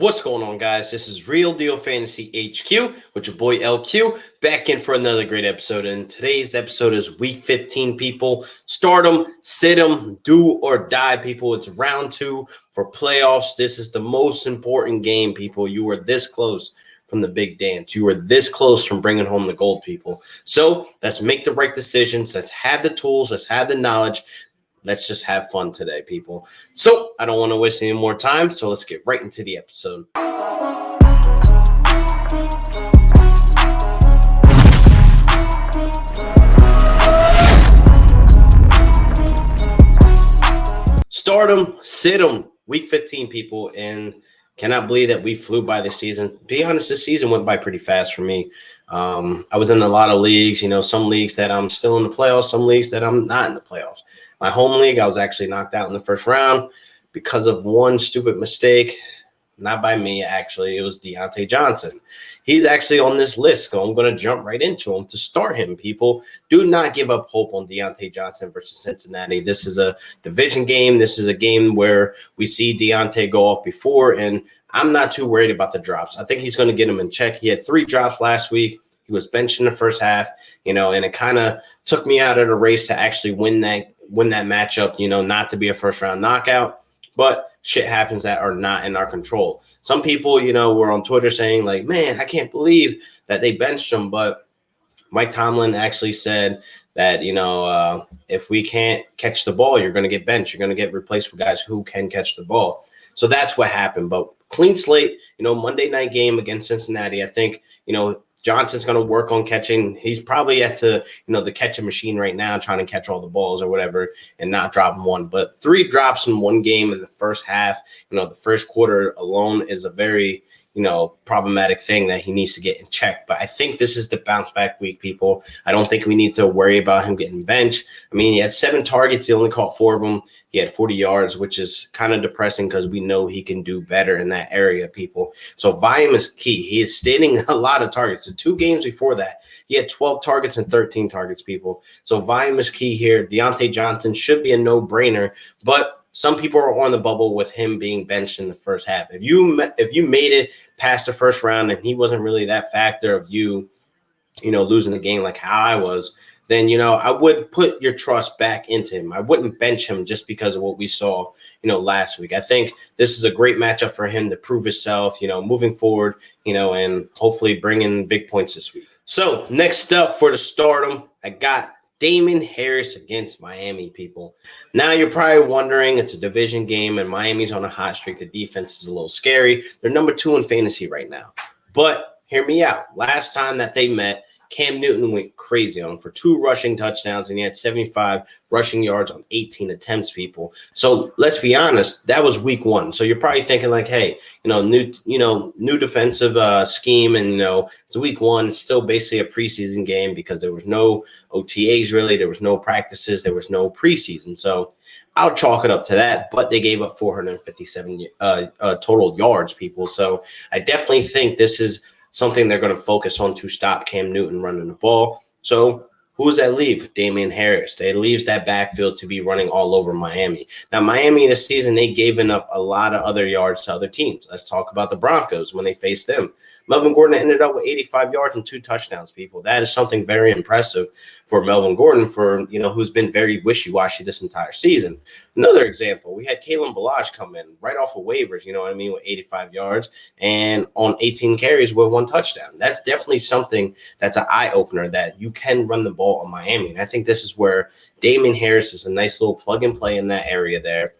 What's going on, guys? This is Real Deal Fantasy HQ with your boy LQ back in for another great episode. And today's episode is Week 15, people. Start them, sit them, do or die, people. It's round 2 for playoffs. This is the most important game, people. You were this close from the big dance. You were this close from bringing home the gold, people. So let's make the right decisions. Let's have the tools. Let's have the knowledge. Let's just have fun today, people. So I don't want to waste any more time, so let's get right into the episode. Start them, sit them. Week 15, people, and cannot believe that we flew by this season. To be honest, this season went by pretty fast for me. I was in a lot of leagues, some leagues that I'm still in the playoffs, some leagues that I'm not in the playoffs. My home league, I was actually knocked out in the first round because of one stupid mistake. Not by me, actually. It was Diontae Johnson. He's actually on this list, so I'm going to jump right into him to start him, people. Do not give up hope on Diontae Johnson versus Cincinnati. This is a division game. This is a game where we see Diontae go off before, and I'm not too worried about the drops. I think he's going to get him in check. He had 3 drops last week. He was benched in the first half, and it kind of took me out of the race to actually win that matchup, not to be a first-round knockout. But shit happens that are not in our control. Some people, were on Twitter saying, like, man, I can't believe that they benched him. But Mike Tomlin actually said that, if we can't catch the ball, you're going to get benched. You're going to get replaced with guys who can catch the ball. So that's what happened. But clean slate, Monday night game against Cincinnati, I think, Johnson's going to work on catching. He's probably at the catching machine right now, trying to catch all the balls or whatever and not dropping one. But 3 drops in one game in the first half, the first quarter alone is a very, problematic thing that he needs to get in check. But I think this is the bounce back week, people. I don't think we need to worry about him getting benched. I mean, he had 7 targets. He only caught 4 of them. He had 40 yards, which is kind of depressing because we know he can do better in that area, people. So volume is key. He is standing a lot of targets. The 2 games before that, he had 12 targets and 13 targets, people. So volume is key here. Diontae Johnson should be a no-brainer, but some people are on the bubble with him being benched in the first half. If you made it past the first round and he wasn't really that factor of you losing the game like how I was, then, I would put your trust back into him. I wouldn't bench him just because of what we saw, last week. I think this is a great matchup for him to prove himself, moving forward, and hopefully bring in big points this week. So next up for the stardom, I got Damien Harris against Miami, people. Now you're probably wondering, it's a division game and Miami's on a hot streak. The defense is a little scary. They're number 2 in fantasy right now. But hear me out. Last time that they met, Cam Newton went crazy on him for 2 rushing touchdowns, and he had 75 rushing yards on 18 attempts, people. So let's be honest, that was week 1. So you're probably thinking like, hey, new defensive scheme, and it's week 1. It's still basically a preseason game because there was no OTAs really, there was no practices, there was no preseason. So I'll chalk it up to that, but they gave up 457 total yards, people. So I definitely think this is something they're going to focus on to stop Cam Newton running the ball. So who does that leave? Damien Harris. That leaves that backfield to be running all over Miami. Now, Miami this season, they've given up a lot of other yards to other teams. Let's talk about the Broncos when they faced them. Melvin Gordon ended up with 85 yards and 2 touchdowns, people. That is something very impressive for Melvin Gordon, for who's been very wishy-washy this entire season. Another example, we had Kalen Ballage come in right off of waivers, with 85 yards and on 18 carries with 1 touchdown. That's definitely something that's an eye-opener that you can run the ball on Miami. And I think this is where Damien Harris is a nice little plug-and-play in that area there.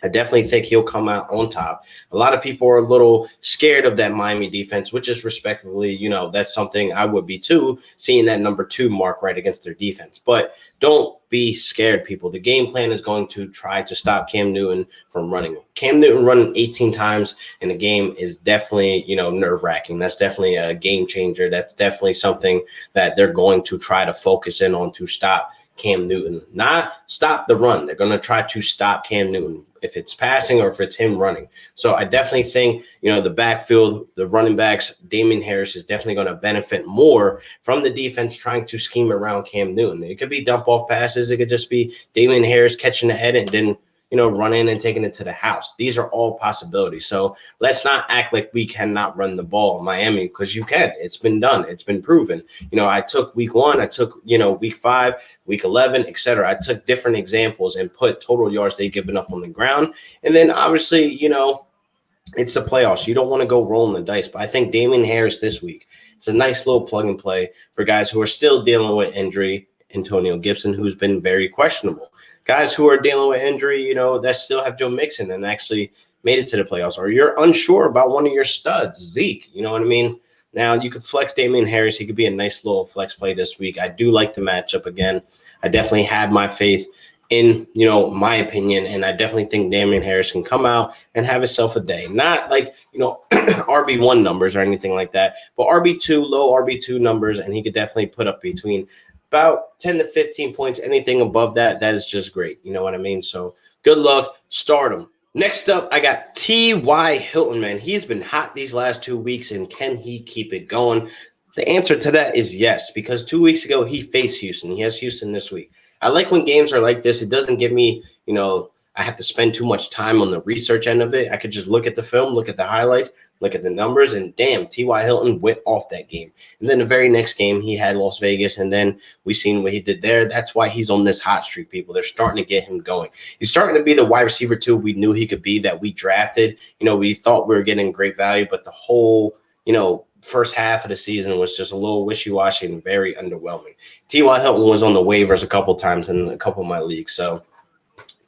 I definitely think he'll come out on top. A lot of people are a little scared of that Miami defense, which is respectively, that's something I would be too, seeing that number 2 mark right against their defense. But don't be scared, people. The game plan is going to try to stop Cam Newton from running. Cam Newton running 18 times in a game is definitely, nerve-wracking. That's definitely a game changer. That's definitely something that they're going to try to focus in on to stop Cam Newton, not stop the run. They're going to try to stop Cam Newton if it's passing or if it's him running. So I definitely think, the backfield, the running backs, Damien Harris is definitely going to benefit more from the defense trying to scheme around Cam Newton. It could be dump off passes. It could just be Damien Harris catching the head and then running and taking it to the house. These are all possibilities. So let's not act like we cannot run the ball in Miami, because you can. It's been done. It's been proven. I took week 1, I took, week 5, week 11, etc. I took different examples and put total yards they've given up on the ground. And then obviously, it's the playoffs. You don't want to go rolling the dice. But I think Damien Harris this week, it's a nice little plug and play for guys who are still dealing with injury. Antonio Gibson, who's been very questionable. Guys who are dealing with injury, that still have Joe Mixon and actually made it to the playoffs. Or you're unsure about one of your studs, Zeke. You know what I mean? Now, you could flex Damien Harris. He could be a nice little flex play this week. I do like the matchup again. I definitely have my faith in, my opinion, and I definitely think Damien Harris can come out and have himself a day. Not like, RB1 numbers or anything like that, but RB2, low RB2 numbers, and he could definitely put up between about 10 to 15 points. Anything above that, that is just great. You know what I mean? So good luck. Start him. Next up, I got T.Y. Hilton, man. He's been hot these last 2 weeks, and can he keep it going? The answer to that is yes, because 2 weeks ago, he faced Houston. He has Houston this week. I like when games are like this. It doesn't give me, I have to spend too much time on the research end of it. I could just look at the film, look at the highlights, look at the numbers, and damn, T.Y. Hilton went off that game. And then the very next game, he had Las Vegas, and then we seen what he did there. That's why he's on this hot streak, people. They're starting to get him going. He's starting to be the wide receiver, too, we knew he could be, that we drafted. We thought we were getting great value, but the whole, first half of the season was just a little wishy-washy and very underwhelming. T.Y. Hilton was on the waivers a couple times in a couple of my leagues, so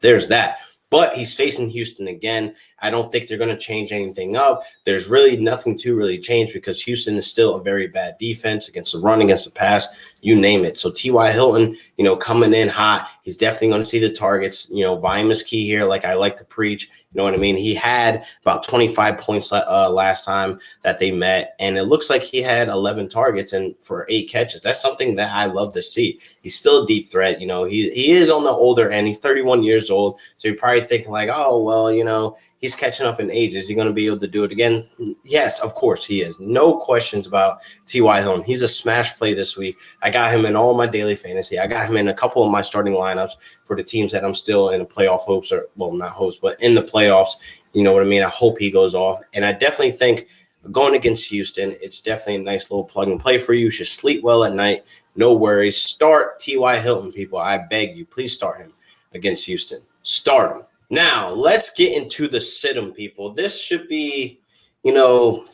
there's that. But he's facing Houston again. I don't think they're going to change anything up. There's really nothing to really change because Houston is still a very bad defense against the run, against the pass, you name it. So T.Y. Hilton, coming in hot, he's definitely going to see the targets. Volume is key here, like I like to preach. You know what I mean? He had about 25 points last time that they met, and it looks like he had 11 targets and for 8 catches. That's something that I love to see. He's still a deep threat. He is on the older end. He's 31 years old, so you're probably thinking like, oh, well, he's catching up in age. Is he going to be able to do it again? Yes, of course he is. No questions about T.Y. Hilton. He's a smash play this week. I got him in all my daily fantasy. I got him in a couple of my starting lineups for the teams that I'm still in the playoff hopes, or, well, not hopes, but in the playoffs. You know what I mean? I hope he goes off. And I definitely think going against Houston, it's definitely a nice little plug and play for you. You should sleep well at night. No worries. Start T.Y. Hilton, people. I beg you. Please start him against Houston. Start him. Now, let's get into the sit-em, people. This should be,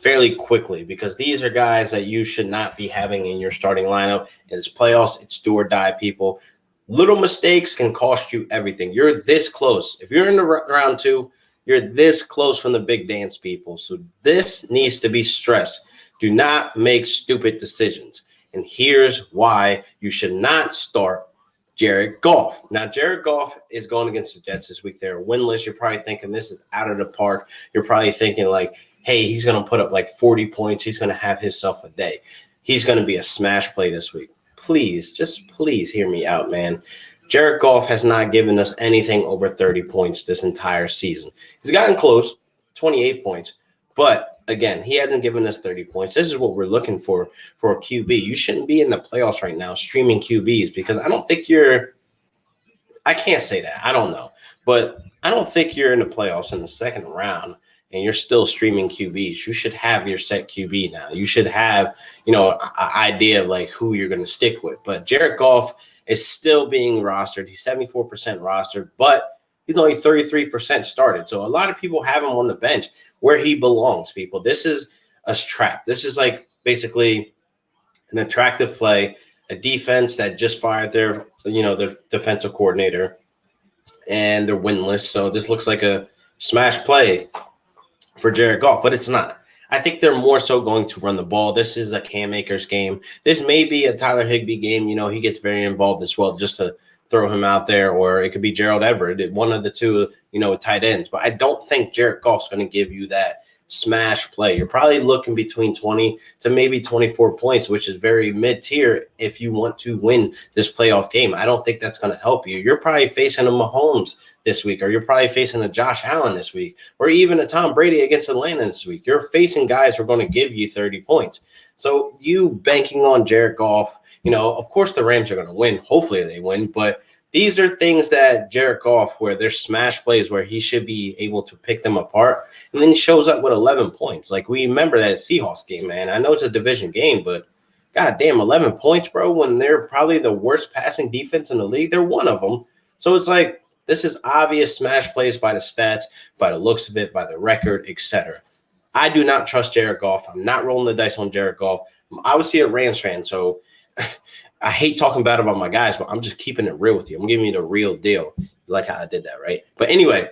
fairly quickly because these are guys that you should not be having in your starting lineup. It's playoffs. It's do or die, people. Little mistakes can cost you everything. You're this close. If you're in the round 2, you're this close from the big dance, people. So this needs to be stressed. Do not make stupid decisions. And here's why you should not start Jared Goff. Now, Jared Goff is going against the Jets this week. They're winless. You're probably thinking this is out of the park. You're probably thinking like, hey, he's going to put up like 40 points. He's going to have himself a day. He's going to be a smash play this week. Please, just please hear me out, man. Jared Goff has not given us anything over 30 points this entire season. He's gotten close, 28 points. But, again, he hasn't given us 30 points. This is what we're looking for a QB. You shouldn't be in the playoffs right now streaming QBs because I don't think you're – I can't say that. I don't know. But I don't think you're in the playoffs in the second round and you're still streaming QBs. You should have your set QB now. You should have, an idea of, like, who you're going to stick with. But Jared Goff is still being rostered. He's 74% rostered, but he's only 33% started. So a lot of people have him on the bench where he belongs, people. This is a trap. This is like basically an attractive play, a defense that just fired their defensive coordinator, and they're winless. So this looks like a smash play for Jared Goff, but it's not. I think they're more so going to run the ball. This is a Cam Akers game. This may be a Tyler Higbee game. He gets very involved as well, just to throw him out there, or it could be Gerald Everett, one of the two, tight ends. But I don't think Jared Goff's going to give you that smash play. You're probably looking between 20 to maybe 24 points, which is very mid-tier if you want to win this playoff game. I don't think that's going to help you. You're probably facing a Mahomes this week, or you're probably facing a Josh Allen this week, or even a Tom Brady against Atlanta this week. You're facing guys who are going to give you 30 points. So you banking on Jared Goff, of course the Rams are going to win. Hopefully they win, but these are things that Jared Goff, where there's smash plays where he should be able to pick them apart, and then he shows up with 11 points. Like, we remember that Seahawks game, man. I know it's a division game, but god damn, 11 points, bro, when they're probably the worst passing defense in the league. They're one of them. So it's like, this is obvious smash plays by the stats, by the looks of it, by the record, etc. I do not trust Jared Goff. I'm not rolling the dice on Jared Goff. I'm obviously a Rams fan, so I hate talking bad about my guys, but I'm just keeping it real with you. I'm giving you the real deal. You like how I did that, right? But anyway,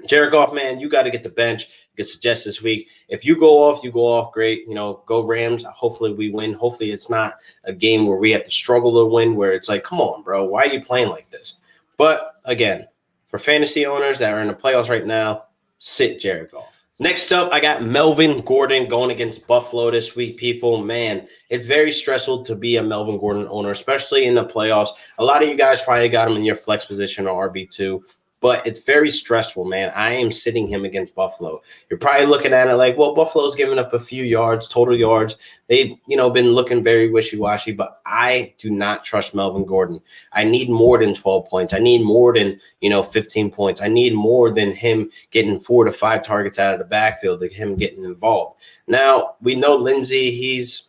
Jared Goff, man, you got to get the bench. Get suggest this week. If you go off, you go off. Great. Go Rams. Hopefully we win. Hopefully it's not a game where we have to struggle to win, where it's like, come on, bro, why are you playing like this? But again, for fantasy owners that are in the playoffs right now, sit Jared Goff. Next up, I got Melvin Gordon going against Buffalo this week, people. Man, it's very stressful to be a Melvin Gordon owner, especially in the playoffs. A lot of you guys probably got him in your flex position or RB2, but it's very stressful, man. I am sitting him against Buffalo. You're probably looking at it like, well, Buffalo's giving up a few yards, total yards. They've, been looking very wishy-washy, but I do not trust Melvin Gordon. I need more than 12 points. I need more than, 15 points. I need more than him getting 4 to 5 targets out of the backfield, than him getting involved. Now, we know Lindsey, he's,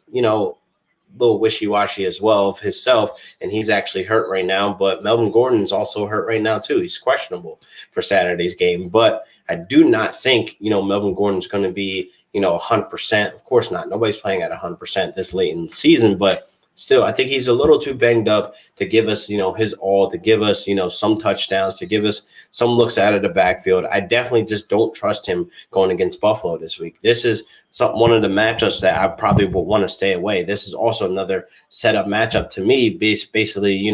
little wishy-washy as well of himself, and he's actually hurt right now. But Melvin Gordon's also hurt right now too. He's questionable for Saturday's game. But I do not think, Melvin Gordon's going to be, 100%. Of course not. Nobody's playing at 100% this late in the season, but still, I think he's a little too banged up to give us, his all, to give us, some touchdowns, to give us some looks out of the backfield. I definitely just don't trust him going against Buffalo this week. This is one of the matchups that I probably would want to stay away. This is also another setup matchup to me. Basically,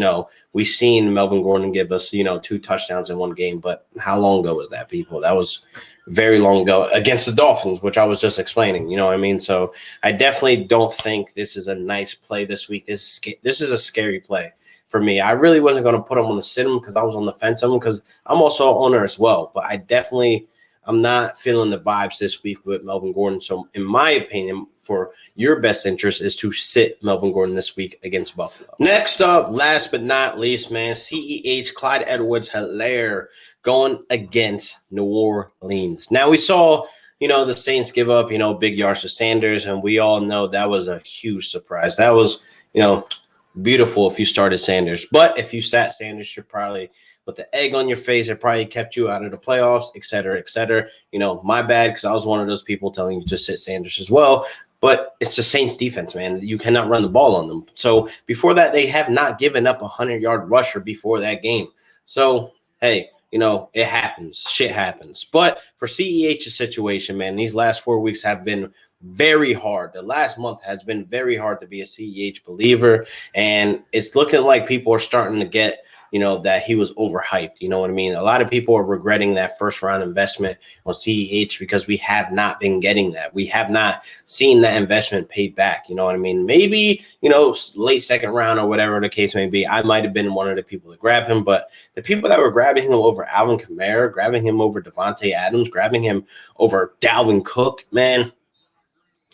we've seen Melvin Gordon give us, 2 touchdowns in one game, but how long ago was that, people? That was very long ago against the Dolphins, which I was just explaining, you know what I mean? So I definitely don't think this is a nice play this week. This is a scary play for me. I really wasn't going to put him on the sit him because I was on the fence of him, because I'm also an owner as well. But I'm not feeling the vibes this week with Melvin Gordon. So in my opinion, for your best interest is to sit Melvin Gordon this week against Buffalo. Next up, last but not least, man, CEH, Clyde Edwards-Helaire going against New Orleans. Now we saw, the Saints give up, big yards to Sanders, and we all know that was a huge surprise. That was, beautiful if you started Sanders. But if you sat Sanders, you're probably with the egg on your face. It probably kept you out of the playoffs, et cetera, et cetera. My bad, because I was one of those people telling you to sit Sanders as well. But it's the Saints defense, man. You cannot run the ball on them. So before that, they have not given up a 100-yard rusher before that game. So, hey, it happens. Shit happens. But for CEH's situation, man, these last 4 weeks have been very hard. The last month has been very hard to be a CEH believer. And it's looking like people are starting to get, that he was overhyped. You know what I mean? A lot of people are regretting that first round investment on CEH because we have not been getting that. We have not seen that investment paid back. You know what I mean? Maybe, late second round or whatever the case may be, I might have been one of the people to grab him. But the people that were grabbing him over Alvin Kamara, grabbing him over Devontae Adams, grabbing him over Dalvin Cook, man,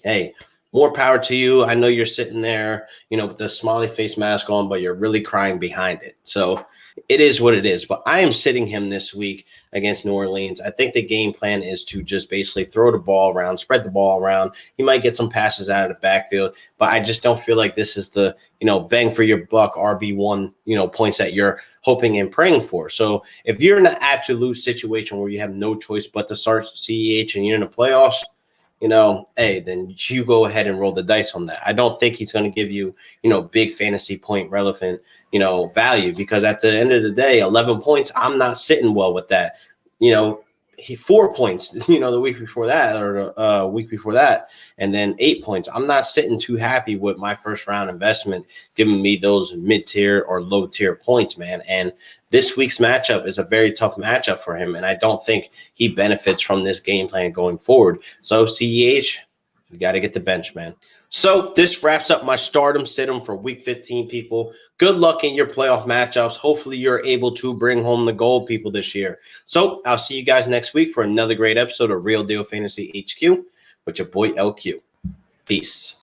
hey, more power to you. I know you're sitting there, with the smiley face mask on, but you're really crying behind it. So it is what it is. But I am sitting him this week against New Orleans. I think the game plan is to just basically throw the ball around, spread the ball around. He might get some passes out of the backfield, but I just don't feel like this is the, bang for your buck RB1, points that you're hoping and praying for. So if you're in an absolute situation where you have no choice but to start CEH and you're in the playoffs, hey, then you go ahead and roll the dice on that. I don't think he's going to give you, big fantasy point relevant, value, because at the end of the day, 11 points, I'm not sitting well with that. He 4 points, the week before that or the week before that, and then 8 points. I'm not sitting too happy with my first round investment giving me those mid-tier or low-tier points, man. And this week's matchup is a very tough matchup for him, and I don't think he benefits from this game plan going forward. So CEH, you got to get the bench, man. So this wraps up my stardom sit-em for week 15, people. Good luck in your playoff matchups. Hopefully you're able to bring home the gold, people, this year. So I'll see you guys next week for another great episode of Real Deal Fantasy HQ with your boy LQ. Peace.